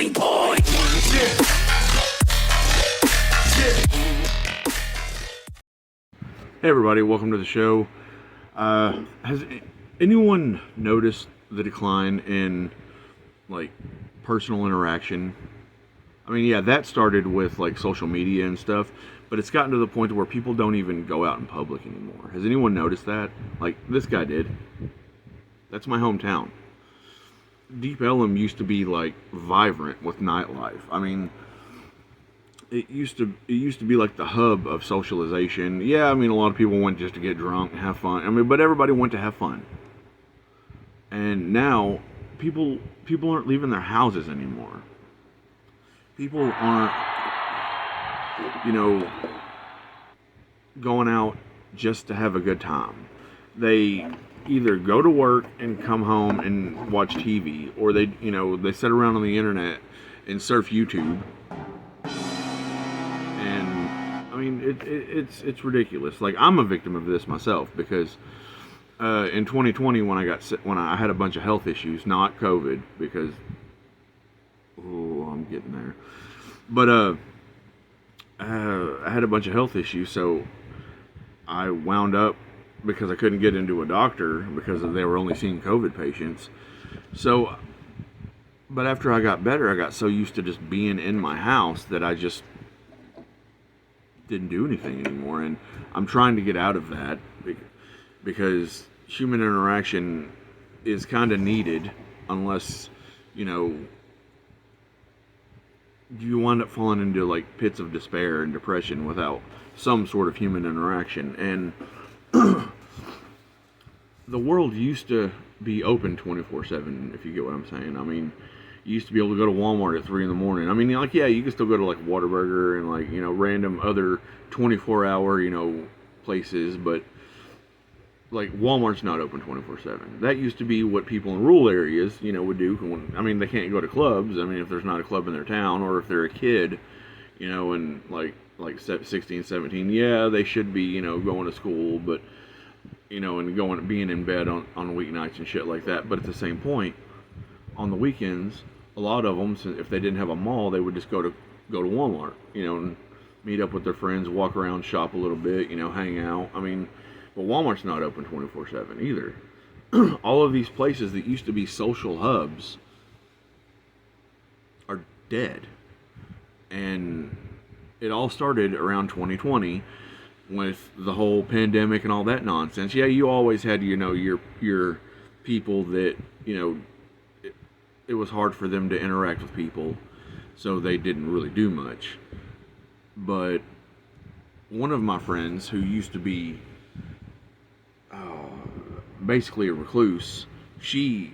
boiling point. Hey everybody, welcome to the show. Has anyone noticed the decline in like personal interaction? I mean, yeah, that started with like social media and stuff, but it's gotten to the point where people don't even go out in public anymore. Has anyone noticed that? Like this guy did. That's my hometown. Deep Ellum used to be like vibrant with nightlife. I mean, it used to be like the hub of socialization. Yeah, I mean a lot of people went just to get drunk and have fun. I mean, but everybody went to have fun. And now people aren't leaving their houses anymore. People aren't, going out just to have a good time. They either go to work and come home and watch TV, or they sit around on the internet and surf YouTube. I mean, it's ridiculous. Like, I'm a victim of this myself because in 2020 when I had a bunch of health issues, not COVID, because I'm getting there. But I had a bunch of health issues, so I wound up because I couldn't get into a doctor because they were only seeing COVID patients. So, but after I got better, I got so used to just being in my house that I just didn't do anything anymore, and I'm trying to get out of that because human interaction is kind of needed, unless you wind up falling into like pits of despair and depression without some sort of human interaction. And the world used to be open 24/7, if you get what I'm saying. I mean, you used to be able to go to Walmart at 3 in the morning. I mean, like, yeah, you can still go to like Whataburger and like, random other 24-hour, places, but like Walmart's not open 24/7. That used to be what people in rural areas, would do. I mean, they can't go to clubs. I mean, if there's not a club in their town, or if they're a kid, and like 16, 17, yeah, they should be, going to school, but, and being in bed on weeknights and shit like that. But at the same point, on the weekends, a lot of them, if they didn't have a mall, they would just go to Walmart, and meet up with their friends, walk around, shop a little bit, hang out. I mean, but Walmart's not open 24/7 either. All of these places that used to be social hubs are dead. And it all started around 2020 with the whole pandemic and all that nonsense. Yeah, you always had, your people that, it was hard for them to interact with people, so they didn't really do much. But one of my friends who used to be basically a recluse, she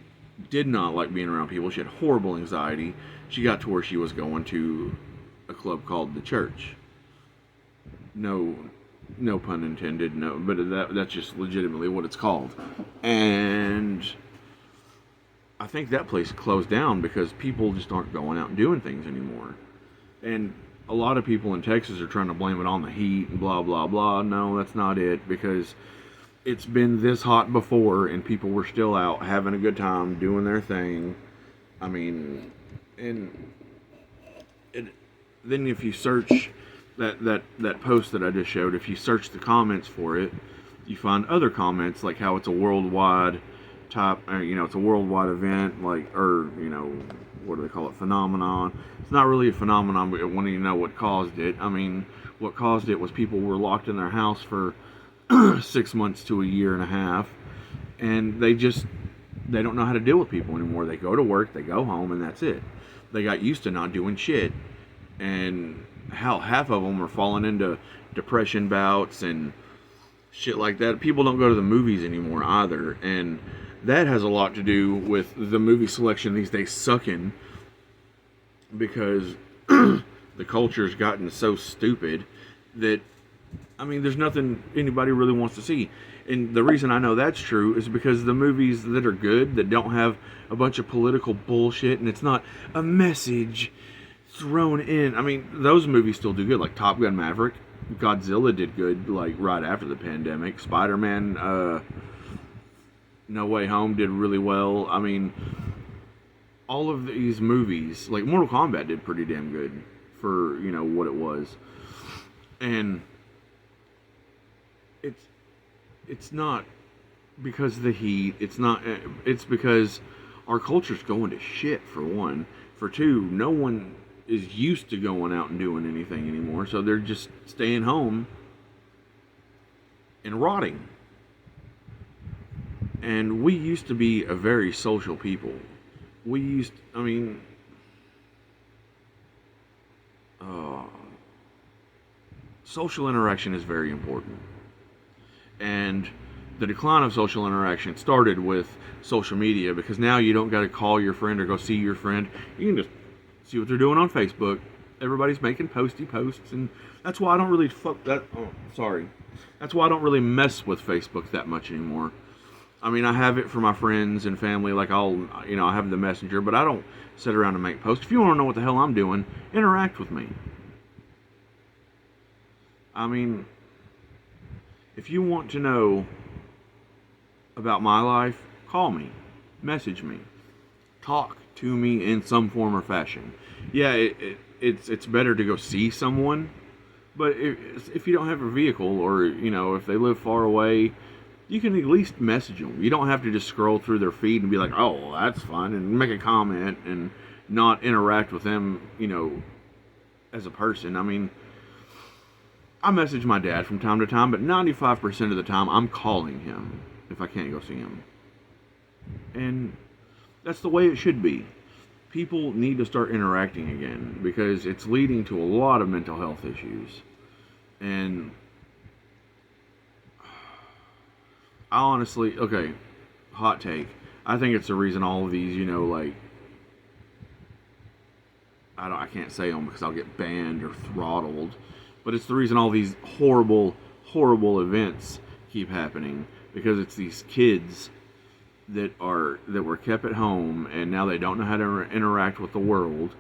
did not like being around people. She had horrible anxiety. She got to where she was going to a club called The Church. No pun intended, no, but that's just legitimately what it's called. And I think that place closed down because people just aren't going out and doing things anymore. And a lot of people in Texas are trying to blame it on the heat and blah, blah, blah. No, that's not it, because it's been this hot before and people were still out having a good time, doing their thing. I mean, then if you search that post that I just showed, if you search the comments for it, you find other comments like how it's a worldwide it's a worldwide event, like, or, what do they call it, phenomenon. It's not really a phenomenon, but when you know what caused it. I mean, what caused it was people were locked in their house for 6 months to a year and a half, and they don't know how to deal with people anymore. They go to work, they go home, and that's it. They got used to not doing shit, and half of them are falling into depression bouts and shit like that. People don't go to the movies anymore either, and that has a lot to do with the movie selection these days sucking, because the culture's gotten so stupid that, I mean, there's nothing anybody really wants to see. And the reason I know that's true is because the movies that are good, that don't have a bunch of political bullshit, and it's not a message thrown in. I mean, those movies still do good, like Top Gun Maverick. Godzilla did good, like, right after the pandemic. Spider-Man, No Way Home did really well. I mean, all of these movies, like Mortal Kombat did pretty damn good for, what it was. And it's not because of the heat. It's because our culture's going to shit, for one. For two, no one is used to going out and doing anything anymore, so they're just staying home and rotting. And we used to be a very social people. Uh, social interaction is very important. And the decline of social interaction started with social media, because now you don't got to call your friend or go see your friend. You can just see what they're doing on Facebook. Everybody's making posty posts, and that's why I don't really That's why I don't really mess with Facebook that much anymore. I mean, I have it for my friends and family. Like, I have the messenger, but I don't sit around and make posts. If you want to know what the hell I'm doing, interact with me. I mean, if you want to know about my life, call me, message me, talk to me in some form or fashion. Yeah, it's better to go see someone, but if you don't have a vehicle, or if they live far away, you can at least message them. You don't have to just scroll through their feed and be like, oh, well, that's fun, and make a comment and not interact with them, as a person. I mean, I message my dad from time to time, but 95% of the time I'm calling him if I can't go see him. And that's the way it should be. People need to start interacting again, because it's leading to a lot of mental health issues. And I honestly, okay, hot take, I think it's the reason all of these, I can't say them because I'll get banned or throttled, but it's the reason all these horrible, horrible events keep happening, because it's these kids that were kept at home, and now they don't know how to interact with the world,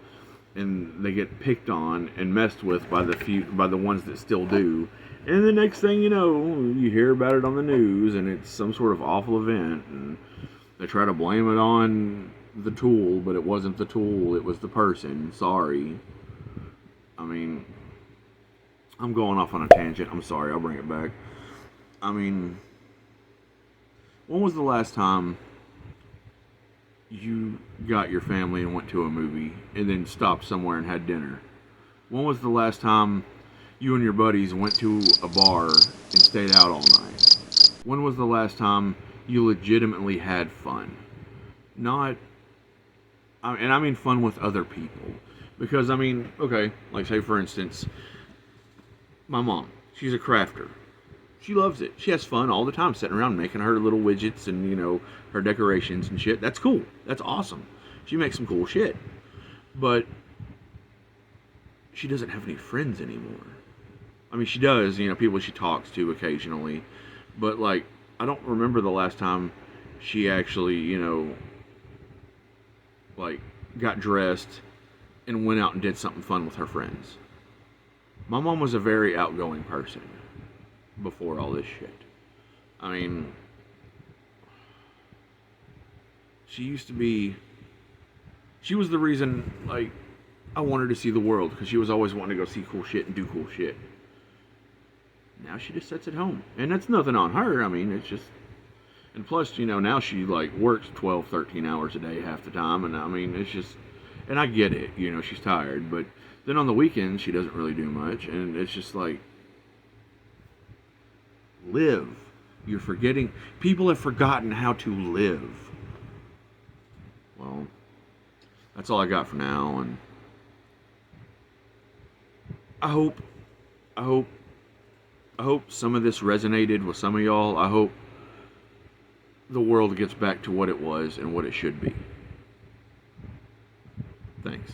and they get picked on and messed with by the ones that still do. And the next thing you know, you hear about it on the news, and it's some sort of awful event, and they try to blame it on the tool, but it wasn't the tool, it was the person. Sorry. I mean, I'm going off on a tangent. I'm sorry, I'll bring it back. I mean, when was the last time you got your family and went to a movie and then stopped somewhere and had dinner? When was the last time you and your buddies went to a bar and stayed out all night? When was the last time you legitimately had fun? And I mean fun with other people. Because, okay, like say for instance, my mom, she's a crafter. She loves it. She has fun all the time sitting around making her little widgets and, her decorations and shit. That's cool. That's awesome. She makes some cool shit. But she doesn't have any friends anymore. I mean, she does, people she talks to occasionally. But, like, I don't remember the last time she actually, got dressed and went out and did something fun with her friends. My mom was a very outgoing person before all this shit. I mean, she was the reason, I wanted to see the world, because she was always wanting to go see cool shit and do cool shit. Now she just sits at home. And that's nothing on her. I mean, it's just... And plus, now she, works 12, 13 hours a day half the time. And, I mean, it's just... And I get it, she's tired. But then on the weekends, she doesn't really do much. And it's just live. You're forgetting... People have forgotten how to live. Well, that's all I got for now. And I hope some of this resonated with some of y'all. I hope the world gets back to what it was and what it should be. Thanks.